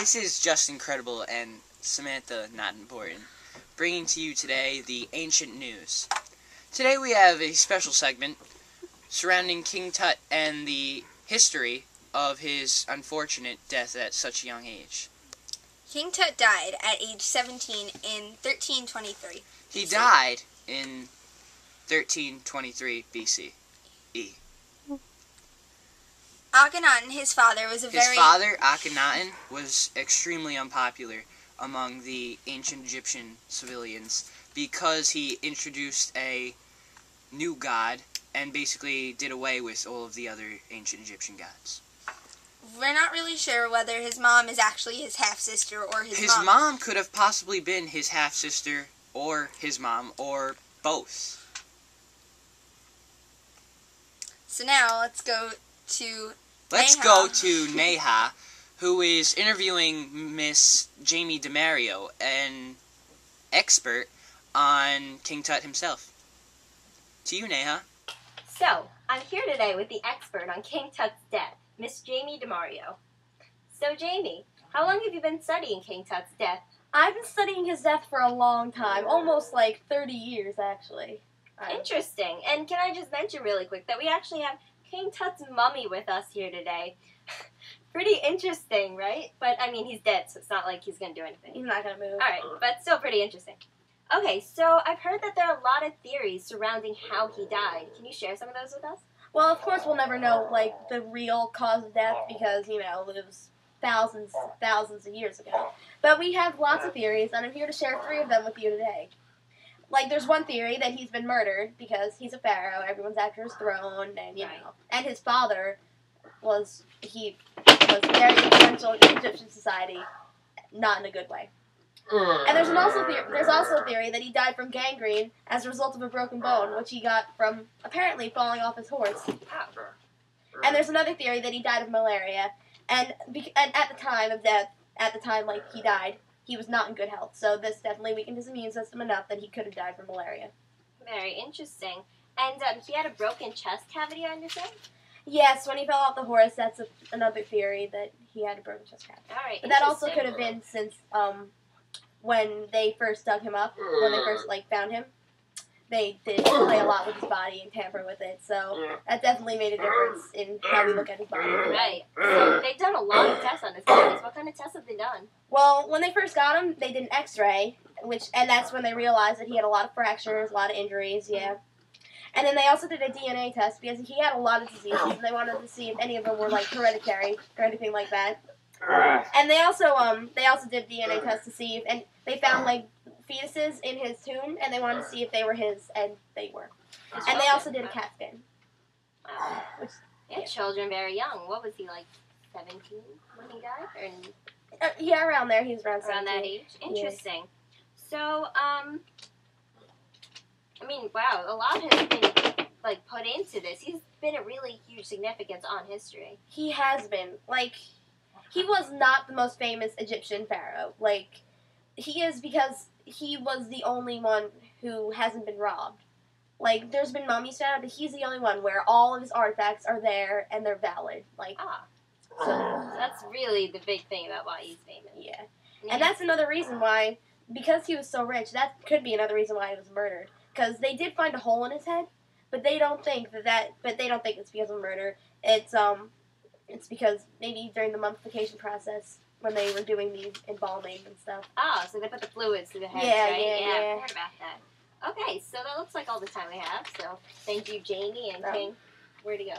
This is just incredible and Samantha not important. Bringing to you today the ancient news. Today we have a special segment surrounding King Tut and the history of his unfortunate death at such a young age. King Tut died at age 17 in 1323. He died in 1323 BC. Akhenaten, his father, was His father, Akhenaten, was extremely unpopular among the ancient Egyptian civilians because he introduced a new god and basically did away with all of the other ancient Egyptian gods. We're not really sure whether his mom is actually his half-sister or his mom. His mom could have possibly been his half-sister or his mom or both. So now let's go to Neha, who is interviewing Miss Jamie DeMario, an expert on King Tut himself. To you, Neha. So, I'm here today with the expert on King Tut's death, Miss Jamie DeMario. So, Jamie, how long have you been studying King Tut's death? I've been studying his death for a long time, almost like 30 years, actually. Interesting. And can I just mention really quick that we actually have King Tut's mummy with us here today. Pretty interesting, right? But, I mean, he's dead, so it's not like he's going to do anything. He's not going to move. Alright, but still pretty interesting. Okay, so I've heard that there are a lot of theories surrounding how he died. Can you share some of those with us? Well, of course we'll never know, like, the real cause of death because, you know, it was thousands of years ago. But we have lots of theories, and I'm here to share 3 of them with you today. Like, there's one theory that he's been murdered because he's a pharaoh, everyone's after his throne, and, you know, and his father was very influential in Egyptian society, not in a good way. And there's also a theory that he died from gangrene as a result of a broken bone, which he got from, apparently, falling off his horse. And there's another theory that he died of malaria, and at the time of death, like, he died, he was not in good health, so this definitely weakened his immune system enough that he could have died from malaria. Very interesting. And he had a broken chest cavity, I understand? Yes, when he fell off the horse, that's another theory that he had a broken chest cavity. All right, but that also could have been since when they first dug him up, when they first found him, they did play a lot with his body and tamper with it, so that definitely made a difference in how we look at his body. Right. So they've done a lot of tests on this case. What kind of tests have they done? Well, when they first got him, they did an X-ray, and that's when they realized that he had a lot of fractures, a lot of injuries, yeah. And then they also did a DNA test because he had a lot of diseases, and they wanted to see if any of them were hereditary or anything like that. And they also did DNA tests to see if, and they found fetuses in his tomb, and they wanted to see if they were his, and they were. And they also did a CAT scan. Wow. Children very young. What was he, 17 when he died? Yeah, around there. He was around 17. Around that age? Interesting. Yeah. So, I mean, wow, a lot has been, put into this. He's been a really huge significance on history. He has been. He was not the most famous Egyptian pharaoh. He is because he was the only one who hasn't been robbed. There's been mummies found, but he's the only one where all of his artifacts are there and they're valid. So that's really the big thing about why he's famous. Yeah. And that's another reason why, because he was so rich, that could be another reason why he was murdered. Because they did find a hole in his head, but they don't think it's because of murder. It's because maybe during the mummification process when they were doing the embalming and stuff. Oh, so they put the fluids through the head, right? Yeah, I heard about that. Okay, so that looks like all the time we have. So thank you, Jamie and King. Where'd he go?